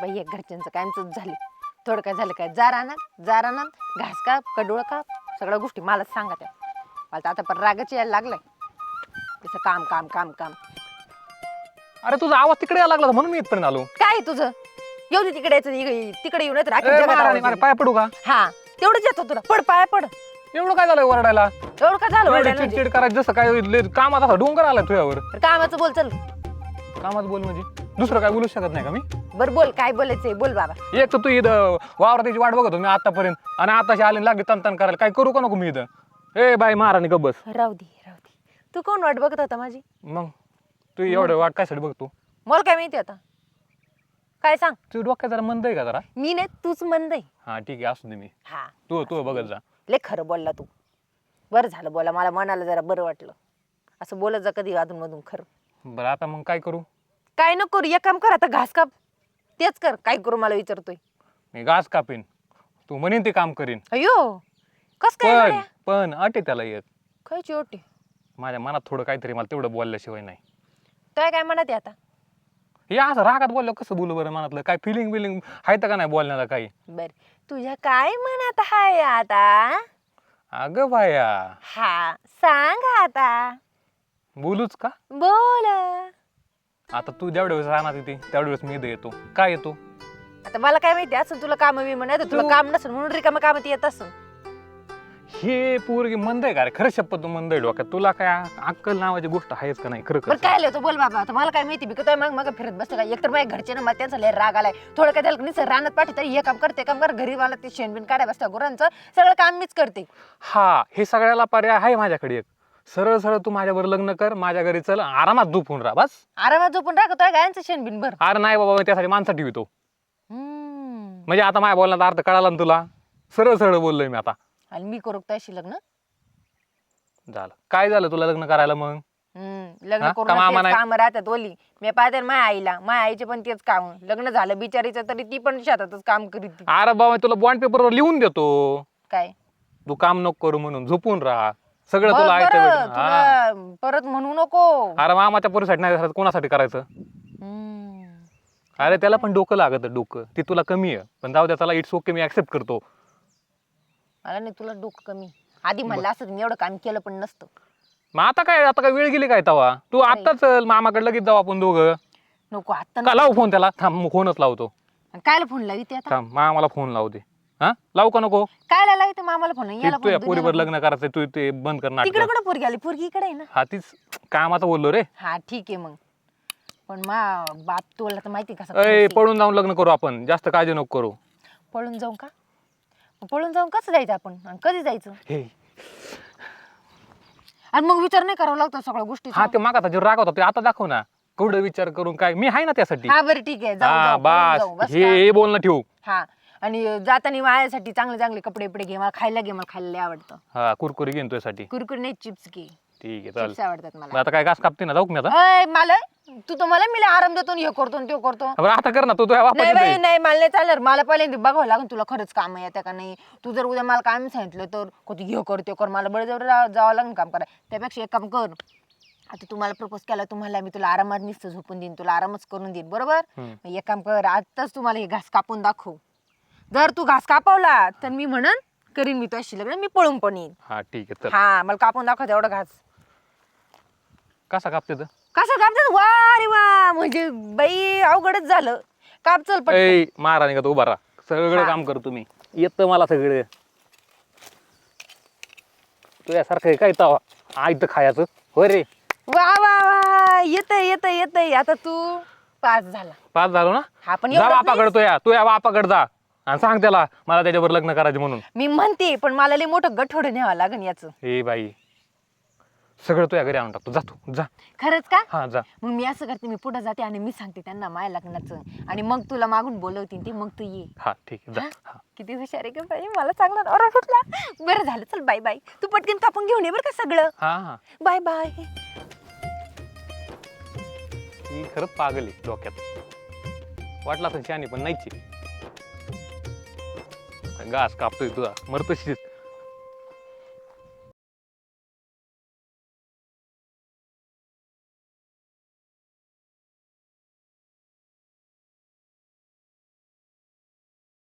बाई एक घरच्यांचं कायमच झाले. थोडं काय झालं काय, जा रानात घास काप कडोळ काप सगळ्या गोष्टी मलाच सांगा त्या. मला तर आता पण रागाच यायला लागलाय. त्याचं काम काम काम काम. अरे तुझा आवाज तिकडे यायला लागला म्हणून मी इथपर्यंत आलो. काय तुझं येऊ दे तिकडे यायचं, तिकडे येऊन पाय पडू का? हा तेवढंच येतो तुला. पड पाया पड. एवढं काय झालंय वरडायला? एवढं काय झालं वरडायला म्हणजे? चिडचिड करायचं जसं काय कामात असा डोंगर आलाय तुझ्यावर. कामाचं बोल चल. कामात बोल म्हणजे दुसरं काय बोलू शकत नाही का मी? बर बोल काय बोलायचंय बोल बाबा. एक तर तू इथं वावराची वाट बघतो मी आतापर्यंत आणि आताशी आले लागली तन करायला. काय करू का नको मी इथं? ए बाई महाराणी गप बस. राहू दे. तू कोण वाट बघत होता माझी? मग तू एवढं वाट कशासाठी बघतो? मला काय माहिती आता. काय सांग. तू डोक्यात जरा मंद आहे का जरा? मी नाही तूच मंद आहे. हा ठीक आहे असू दे मी. हा तू बघत जा. लय खरं बोलला तू. बरं झालं बोला, मला मनाला जरा बरं वाटलं. असं बोलत जा कधी अधून मधून खरं. बरं आता मग काय करू? काय नको करू, एक काम कर आता घास काप. तेच कर. काय करू मला विचारतोय? मी घास कापीन, तू म्हणेन ते काम करीन. अयो कस काय? पण अटे त्याला एक खायची ओटी. माझ्या मनात थोडं काहीतरी मला तेवढं बोलल्याशिवाय नाही. काय म्हणत आहे आता? हे असं रागात बोललं कसं बोलू बरं? मनातलं काय फिलिंग आहे का नाही बोलण्याला काही? बर तुझ्या काय मनात आहे आता? अगं बाया हा सांग आता. बोलूच का? बोल. आता तू जेवढ्या वेळेस राहणार येते तेवढ्या वेळेस मी इथं येतो. काय येतो? आता मला काय माहिती असं तुला काम बी म्हणायचं, तुला काम नसेल म्हणून रिकाम कामात येत असं. हे पोरगी मंद आहे का रे? खरं शपथ तू मंद आहे डोक्यात. तुला काय अक्कल नावाची गोष्ट आहेच का नाही? खरं बरं खरं काय लिहितो बोल बाबा. आता मला काय माहिती बी काय मग फिरत बसते का? एकतर माझ्या घरचे ना मला त्यांचा लय राग आलाय. थोडं काय झालं नाही रानात पाठी तरी हे काम करते काम कर. घरी मला ते शेणबिन काढाय बसता गुरांचं सगळं काम मीच करते. हा हे सगळ्याला पर्याय आहे माझ्याकडे एक. सरळ सरळ तू माझ्यावर लग्न कर, माझ्या घरी चल, आरामात झोपून राहा बस. आरामात झोपून राखतोय गायांचं शेणबिन भर. अरे नाही बाबा, मी त्यासाठी माणसं ठेवतो. म्हणजे आता माझ्या बोलण्याचा अर्थ कळाला ना तुला? सरळ सरळ बोललोय मी आता. आणि मी करू तशी लग्न? झालं काय झालं तुला लग्न करायला मग? लग्न करून काम राहतात ओली. मी पाहते माझ्या आईला, माझ्या आईचे पण तेच काम. लग्न झालं बिचारीचं तरी ती पण शेतातच काम करीत. अरे बाबा तुला बॉन्ड पेपरवर लिहून देतो. काय तू काम नको करू म्हणून, झोपून राहा. सगळं तुला ऐकतं. परत म्हणू नको. अरे मामाच्या पोरीसाठी नाही, कोणासाठी करायचं? अरे त्याला पण डोकं लागत डोकं. ती तुला कमी आहे पण जाऊ द्या, त्याला इट्स ओके, मी ऍक्सेप्ट करतो. मला नाही तुला डोकं कमी. आधी म्हणलं असं मी एवढं काम केलं पण नसतं. मग आता काय वेळ गेली काय तवा? तू आता चल मामाकडे लगेच जाऊ आपण दोघं. नको आता का लावू फोन त्याला? थांब फोनच लावतो. कायला फोन लावी ते आता? थांब मामाला फोन लावू दे. हा लावू का नको? कायला लावी मामाला फोन? याला तू या पोरीवर लग्न करायचं, तू ते बंद कर नाटक. तिकडे कुठे पोरगी आली? पोरगी इकडे आहे ना. हा तीच कामाचं बोललो रे. हा ठीक आहे मग. पण बाप तुला तर माहिती कसं पळून जाऊन लग्न करू आपण, जास्त काळजी नको करू. पळून जाऊ का? पळून जाऊन कसं जायचं आपण? कधी जायचं? आणि मग विचार नाही करावा लागतो सगळ्या गोष्टी. हा ते मागा जो राग होता ते आता दाखव ना. केवढं विचार करून काय मी आहे ना त्यासाठी. हा बरं ठीक आहे बस हे बोलणं ठेवू. हा आणि जाताना माझ्यासाठी चांगले चांगले कपडे बिपडे घे. मला खायला लय आवडतं. हा कुरकुरी घेऊन तुझ्यासाठी. कुरकुरी नाही चिप्स घे. ठीक आहे चालेल. चिप्स आवडतात मला. आता काय घास कापते ना, जाऊ मी आता? मला तू तर मला मी आराम देतो हे करतो ते करतो. आता कर ना तू. नाही नाही मला नाही चालणार. मला पहिल्यांदा बघावं लागेल तुला खरंच काम येतं का नाही. तू जर उद्या मला काम सांगितलं तर कधी हे कर ते कर, मला बळजबरी जावं लागेल काम करा. त्यापेक्षा एक काम कर, आता तुम्हाला प्रपोज केला तुम्हाला, मी तुला आरामात नुसतं झोपून देईन, तुला आरामच करून देईन बरोबर. एक काम कर, आताच तुम्हाला हे घास कापून दाखव. जर तू घास कापवला तर मी म्हणन करीन मी तुझ्याशी लग्न, मी पळून पण येईन. हा ठीक आहे. हा मला कापून दाखव तेवढा घास. कसा कापते? कसं कापतात? वा रे वा, म्हणजे बाई अवघडच झालं. काप चल पण. महाराणी का तू उभा राहा, सगळं काम करतो मी. येतं मला सगळं. तुझ्यासारखं काय तवा आयत खायचं होय रे? वा वा वा, येतय. आता तू पास झाला. पास झालो ना? हा पण जा बापाकडे, तू या बापाकडे जा आणि सांग त्याला मला त्याच्यावर लग्न करायचं म्हणून. मी म्हणते पण मला लय मोठं गठोडं न्यावं लागेल याचं. ए बाई सगळं तुझ्या घरी आणून टाकतो, जा तू जा. खरंच का? हा जा. मग मी असं करते, मी पुढे जाते आणि मी सांगते त्यांना माझ्या लग्नाचं, आणि मग तुला मागून बोलवतील ते, मग तू ये. हा ठीक आहे जा. किती हुशार आहे का बाई, मला चांगला नवरा भेटला. बरं झालं, चल बाय बाय. तू पटकन कापून घेऊन ये बरं का सगळं. हा बाय बाय. ही खरंच पागल आहे डोक्यात. वाटला तर शानी पण नाहीची. घास कापतोय तुझा मरतशीच.